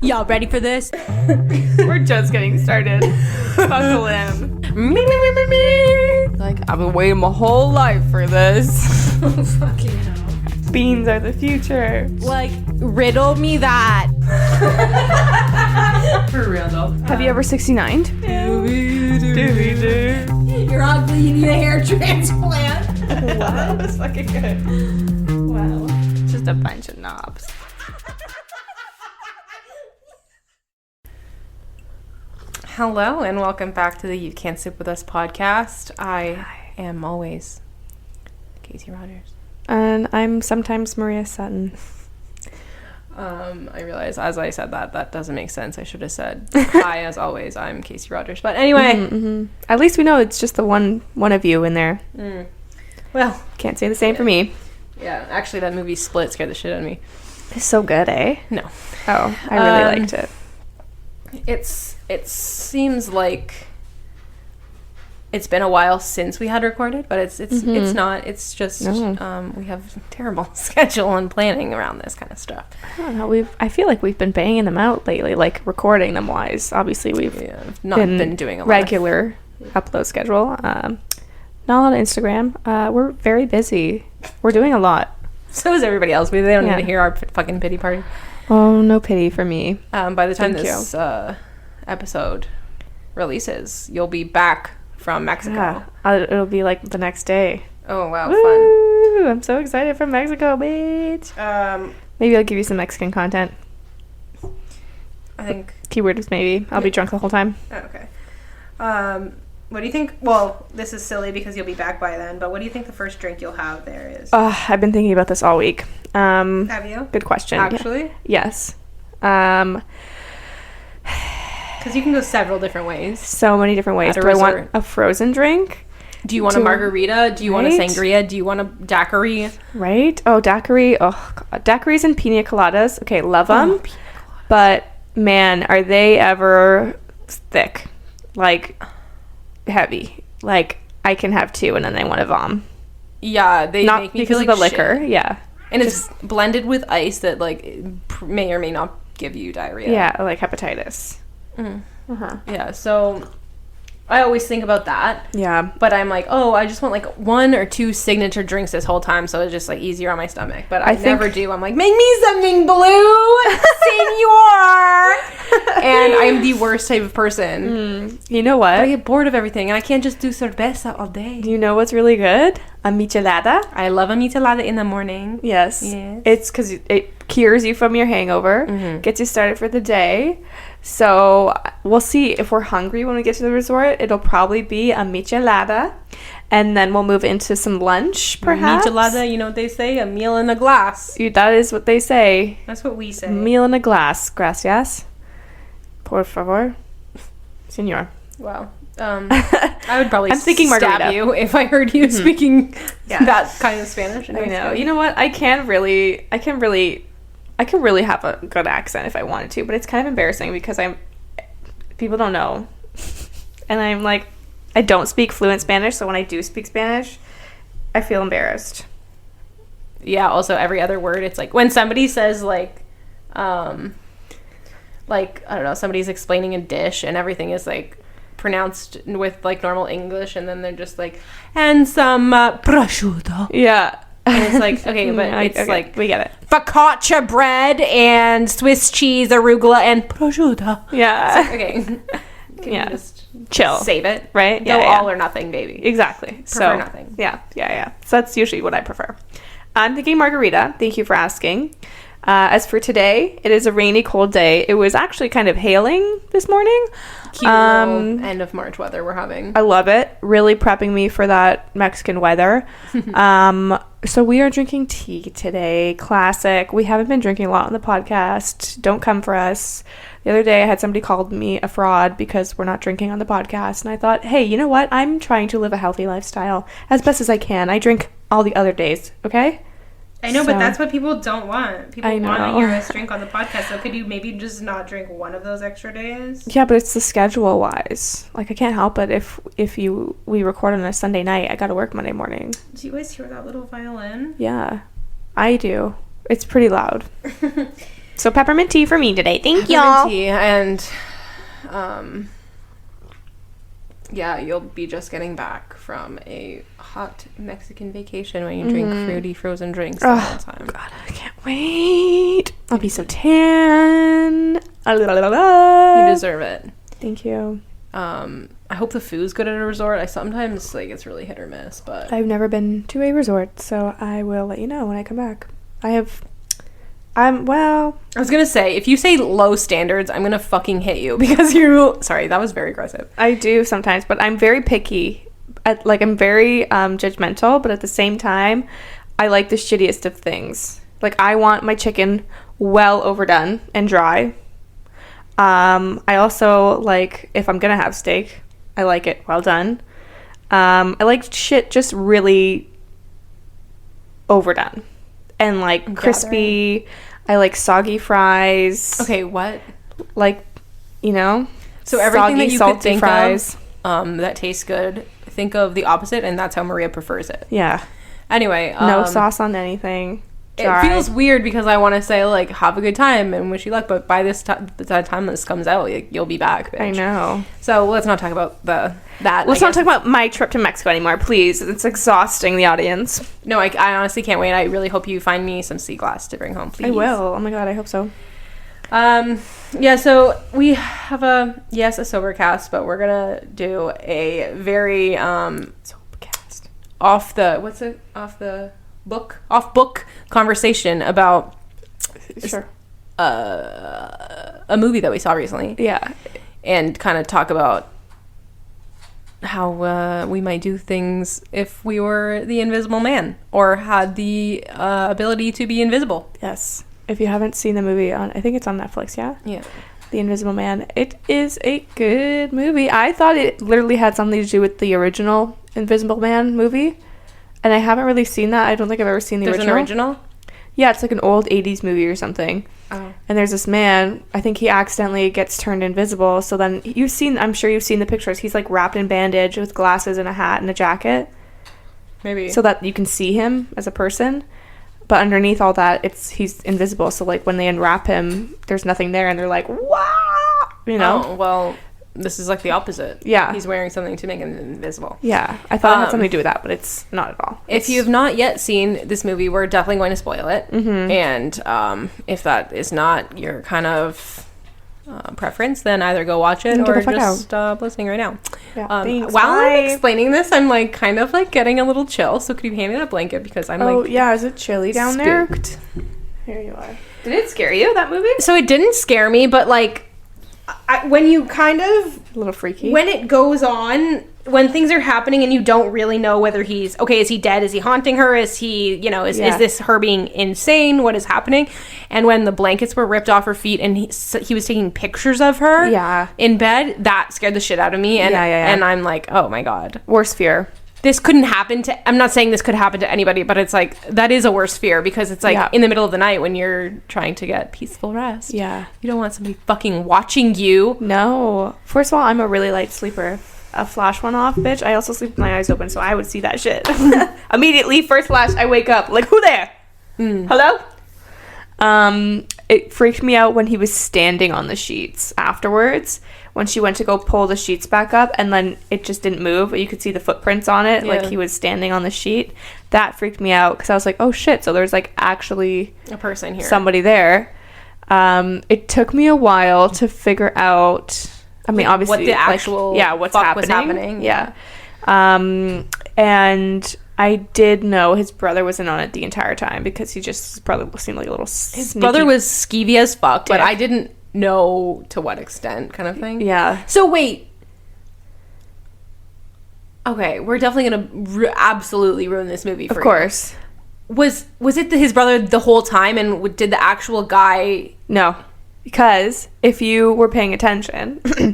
Y'all ready for this? We're just getting started. Buckle in. Like, I've been waiting my whole life for this. Fucking hell. Beans are the future. Like, riddle me that. For real though. Have you ever 69'd? You're ugly, you need a hair transplant. That was fucking good. Wow. Just a bunch of knobs. Hello and welcome back to the You Can't Sip With Us podcast. I am always Casey Rogers. And I'm sometimes Maria Sutton. I realize as I said that doesn't make sense. I should have said hi as always. I'm Casey Rogers. But anyway. At least we know it's just the one of you in there. Well, can't say the same for me. Yeah, actually that movie Split scared the shit out of me. It's so good, eh? No. Oh, I really liked it. It seems like it's been a while since we had recorded, but it's not. It's just we have terrible schedule and planning around this kind of stuff. I don't know. I feel like we've been banging them out lately, like recording them wise. Obviously, we've not been doing a regular upload schedule. Not on Instagram. We're very busy. We're doing a lot. So is everybody else. They don't need to hear our fucking pity party. Oh, no pity for me. By the time this episode releases, you'll be back from Mexico. Yeah, it'll be like the next day. Oh wow, Woo! fun! I'm so excited for Mexico, bitch. Maybe I'll give you some Mexican content. I think keywords maybe. I'll be drunk the whole time. Oh, okay. What do you think? Well, this is silly because you'll be back by then. But what do you think the first drink you'll have there is? I've been thinking about this all week. Have you? Good question. Actually, yes. Because you can go several different ways. So many different ways. Do I want a frozen drink? Do you want a margarita? Do you want a sangria? Do you want a daiquiri? Right? Oh, daiquiri. Oh, God. Daiquiris and pina coladas. Okay, love them. But, man, are they ever thick? Like, heavy. Like, I can have two and then I want to vom. Yeah, they not make me because feel of like the liquor. Yeah. And it's blended with ice that, like, may or may not give you diarrhea. Yeah, like hepatitis. Yeah, so I always think about that. Yeah. But I'm like, I just want like one or two signature drinks this whole time, so it's just like easier on my stomach. But I never do. I'm like, make me something blue, senor. And I'm the worst type of person. You know what? I get bored of everything, and I can't just do cerveza all day. Do you know what's really good? A michelada. I love a michelada in the morning. Yes. It's because it cures you from your hangover, gets you started for the day. So we'll see if we're hungry when we get to the resort. It'll probably be a michelada, and then we'll move into some lunch, perhaps. Michelada, you know what they say? A meal in a glass. That is what they say. That's what we say. Meal in a glass. Gracias. Por favor. Senor. Wow. I would probably thinking stab margarita. you if I heard you speaking that kind of Spanish. I know. You know what? I can really have a good accent if I wanted to, but it's kind of embarrassing because people don't know. And I'm like, I don't speak fluent Spanish, so when I do speak Spanish, I feel embarrassed. Yeah, also every other word, it's like when somebody says like I don't know, somebody's explaining a dish and everything is like pronounced with like normal English, and then they're just like, and some prosciutto. Yeah. And it's like, okay, but it's like, we get it. Focaccia bread and Swiss cheese, arugula, and prosciutto. Yeah. So, okay. Can you just chill. Save it. Right? Go all or nothing, baby. Exactly. Prefer nothing. Yeah. So that's usually what I prefer. I'm thinking margarita. Thank you for asking. As for today, it is a rainy, cold day. It was actually kind of hailing this morning. Cute little end of March weather we're having. I love it. Really prepping me for that Mexican weather. So we are drinking tea today. Classic. We haven't been drinking a lot on the podcast. Don't come for us. The other day I had somebody called me a fraud because we're not drinking on the podcast. And I thought, hey, you know what? I'm trying to live a healthy lifestyle as best as I can. I drink all the other days. Okay? I know, but that's what people don't want. People want to know. hear us drink on the podcast. So could you maybe just not drink one of those extra days? Yeah, but it's the schedule wise. Like, I can't help it if we record on a Sunday night. I got to work Monday morning. Do you guys hear that little violin? Yeah, I do. It's pretty loud. So peppermint tea for me today. Thank y'all. Tea and yeah, you'll be just getting back from a hot Mexican vacation when you drink fruity frozen drinks the whole time. God, I can't wait. I'll be so tan. You deserve it. Thank you. I hope the food's good at a resort. I sometimes it's really hit or miss, but I've never been to a resort, so I will let you know when I come back. I was gonna say, if you say low standards, I'm gonna fucking hit you because sorry, that was very aggressive. I do sometimes, but I'm very picky. I'm very judgmental, but at the same time, I like the shittiest of things. Like, I want my chicken well overdone and dry. I also like, if I'm gonna have steak, I like it well done. I like shit just really overdone and like crispy. I like soggy fries. Okay, what? Like, so everything soggy, that you salty could think fries. of that tastes good, think of the opposite, and that's how Maria prefers it. Yeah. Anyway, no sauce on anything. Dry. It feels weird because I want to say, like, have a good time and wish you luck, but by the time this comes out, you'll be back, bitch. I know. So let's not talk about that. Let's not talk about my trip to Mexico anymore, please. It's exhausting the audience. No, I honestly can't wait. I really hope you find me some sea glass to bring home, please. I will. Oh my god, I hope so. Yeah, so we have a sober cast, but we're gonna do a very Sober cast. off book conversation about Sure. a movie that we saw recently. Yeah. And kind of talk about how we might do things if we were the Invisible Man or had the ability to be invisible. Yes. If you haven't seen the movie I think it's on Netflix, yeah? Yeah. The Invisible Man. It is a good movie. I thought it literally had something to do with the original Invisible Man movie. And I haven't really seen that. I don't think I've ever seen the original. There's an original? Yeah, it's like an old 80s movie or something. Oh. And there's this man, I think he accidentally gets turned invisible. So then I'm sure you've seen the pictures. He's like wrapped in bandage with glasses and a hat and a jacket. Maybe. So that you can see him as a person. But underneath all that, he's invisible. So like when they unwrap him, there's nothing there. And they're like, wow! Oh, well, this is like the opposite. Yeah. He's wearing something to make him invisible. Yeah. I thought it had something to do with that, but it's not at all. If you have not yet seen this movie, we're definitely going to spoil it. Mm-hmm. And if that is not your kind of preference, then either go watch it or just stop listening right now. Yeah, while I'm explaining this, I'm like kind of like getting a little chill. So could you hand me that blanket because I'm like, yeah, is it chilly down there? Here you are. Did it scare you, that movie? So it didn't scare me, but like when you kind of a little freaky when it goes on, when things are happening and you don't really know whether is he dead, is he haunting her, is he is this her being insane, what is happening? And when the blankets were ripped off her feet and he was taking pictures of her in bed, that scared the shit out of me. And and I'm like, oh my god, worst fear. This couldn't happen to, I'm not saying this could happen to anybody, but it's like, that is a worst fear because it's like in the middle of the night when you're trying to get peaceful rest. Yeah. You don't want somebody fucking watching you. No. First of all, I'm a really light sleeper. A flash went off, bitch. I also sleep with my eyes open, so I would see that shit. Immediately, first flash, I wake up. Like, who there? Hello? It freaked me out when he was standing on the sheets afterwards. When she went to go pull the sheets back up and then it just didn't move, but you could see the footprints on it, like he was standing on the sheet. That freaked me out because I was like, oh shit, so there's like actually a person here, somebody there. It took me a while to figure out, I mean, obviously what the actual what's happening. Yeah. And I did know his brother was in on it the entire time because his brother seemed like a little his brother was skeevy as fuck, but I didn't know to what extent, kind of thing. Yeah. So wait. Okay, we're definitely gonna absolutely ruin this movie for you. Of course. Was it his brother the whole time, and did the actual guy? No, because if you were paying attention, you're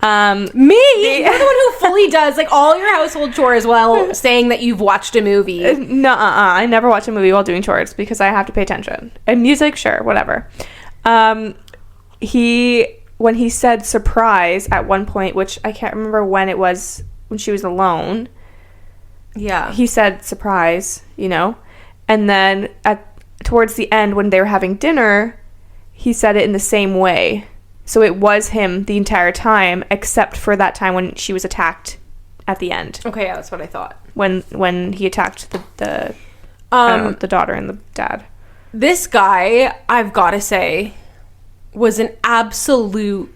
the one who fully does like all your household chores while saying that you've watched a movie. No, I never watch a movie while doing chores because I have to pay attention. And music, sure, whatever. When he said surprise at one point, which I can't remember when it was, when she was alone. Yeah. He said surprise, and then towards the end when they were having dinner, he said it in the same way. So it was him the entire time, except for that time when she was attacked at the end. Okay, yeah, that's what I thought. When he attacked the I don't know, the daughter and the dad. This guy, I've got to say, was an absolute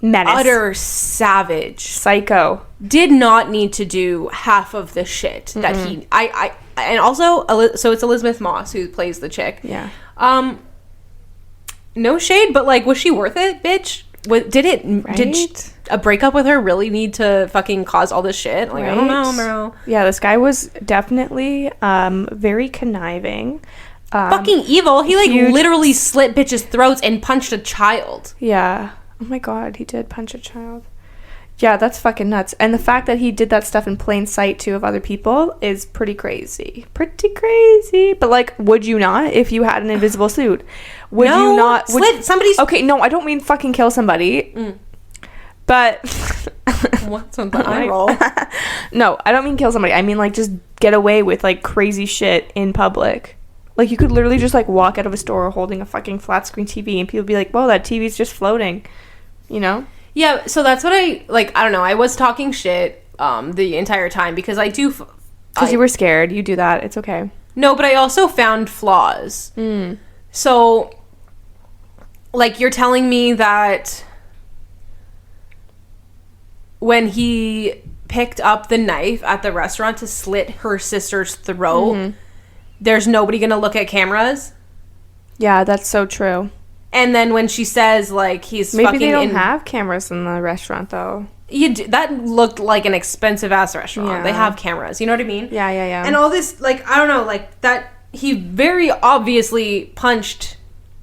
Menace. utter savage. Psycho. Did not need to do half of the shit that he... And also, so it's Elizabeth Moss who plays the chick. Yeah. No shade, but, like, was she worth it, bitch? Did a breakup with her really need to fucking cause all this shit? Like, I don't know, bro. Yeah, this guy was definitely very conniving. Fucking evil. He, like, huge- literally slit bitches' throats and punched a child. Yeah. Oh my god, he did punch a child. Yeah, that's fucking nuts. And the fact that he did that stuff in plain sight, too, of other people is pretty crazy. Pretty crazy. But, like, would you not if you had an invisible suit? Would you not... Slit somebody's... Okay, no, I don't mean fucking kill somebody. But... What's on the eye roll? No, I don't mean kill somebody. I mean, like, just get away with, like, crazy shit in public. Like, you could literally just, like, walk out of a store holding a fucking flat screen TV and people be like, whoa, that TV's just floating. You know? Yeah, so that's what I don't know. I was talking shit the entire time because I do... Because you were scared. You do that. It's okay. No, but I also found flaws. So, like, you're telling me that when he picked up the knife at the restaurant to slit her sister's throat, there's nobody gonna look at cameras? Yeah, that's so true. And then when she says, like, he's Maybe fucking... they don't have cameras in the restaurant, though. That looked like an expensive-ass restaurant. Yeah. They have cameras. You know what I mean? Yeah. And all this, like, I don't know, like, that... He very obviously punched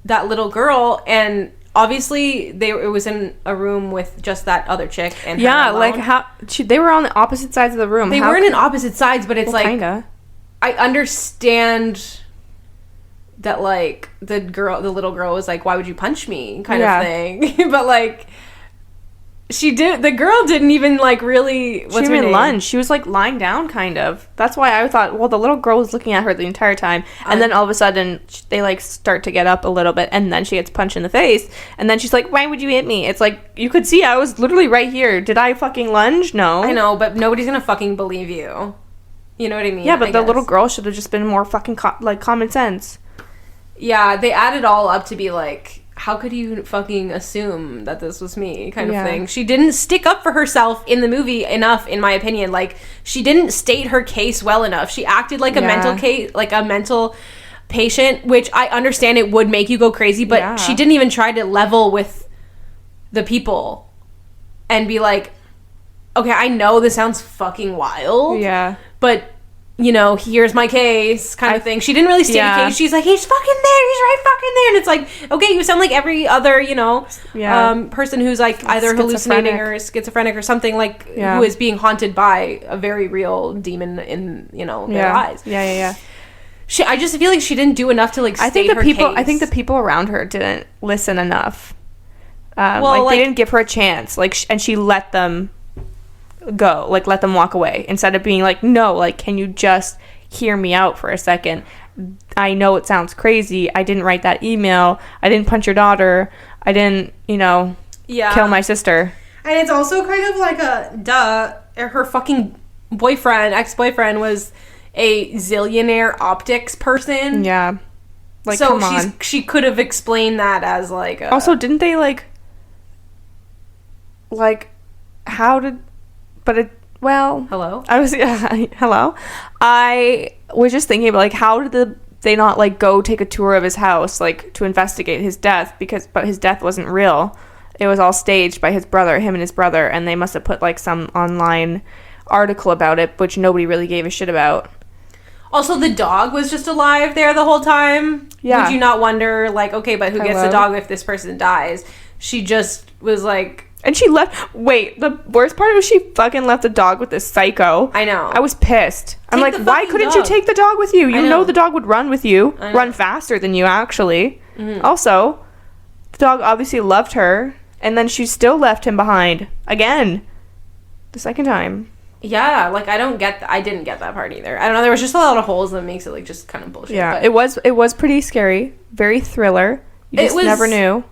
that little girl, and obviously it was in a room with just that other chick and her alone. Like, they were on the opposite sides of the room. They weren't in opposite sides, but it's, well, like... Kinda. I understand... that, like, the little girl was like, why would you punch me? Kind of thing. But, like, the girl didn't even, like, really, She didn't even lunge. She was, like, lying down, kind of. That's why I thought, well, the little girl was looking at her the entire time. And then all of a sudden, they, like, start to get up a little bit. And then she gets punched in the face. And then she's like, why would you hit me? It's like, you could see I was literally right here. Did I fucking lunge? No. I know, but nobody's gonna fucking believe you. You know what I mean? Yeah, but the little girl should have just been more fucking, common sense. Yeah, they add it all up to be like, how could you fucking assume that this was me kind of thing. She didn't stick up for herself in the movie enough, in my opinion. Like, she didn't state her case well enough. She acted like a mental patient, which I understand it would make you go crazy, but she didn't even try to level with the people and be like, okay, I know this sounds fucking wild. Yeah. But... you know, here's my case, kind of thing. She didn't really state a case. She's like, he's fucking there. He's right fucking there. And it's like, okay, you sound like every other, you know, person who's like either hallucinating or schizophrenic or something, like, who is being haunted by a very real demon in, you know, their eyes. Yeah. I just feel like she didn't do enough to, like, state her case. I think the people around her didn't listen enough. They didn't give her a chance. Like, and she let them... go, like, let them walk away instead of being like, no, like, can you just hear me out for a second? I know it sounds crazy. I didn't write that email. I didn't punch your daughter. I didn't, kill my sister. And it's also kind of like her fucking ex-boyfriend was a zillionaire optics person. Yeah. Like, so come on. She could have explained that as like also, didn't they how did... But hello? Hello? I was just thinking about, like, how did they not, like, go take a tour of his house, like, to investigate his death? But his death wasn't real. It was all staged by him and his brother, and they must have put, like, some online article about it, which nobody really gave a shit about. Also, the dog was just alive there the whole time. Yeah. Would you not wonder, like, okay, but who gets the dog if this person dies? She just was, like... And she left... Wait, the worst part was she fucking left the dog with this psycho. I know. I was pissed. I'm like, why couldn't you take the dog with you? You know the dog would run with you. Run faster than you, actually. Mm-hmm. Also, the dog obviously loved her. And then she still left him behind. Again. The second time. Yeah, like I didn't get that part either. I don't know, there was just a lot of holes that makes it like just kind of bullshit. Yeah, but it was pretty scary, very thriller. You just never knew.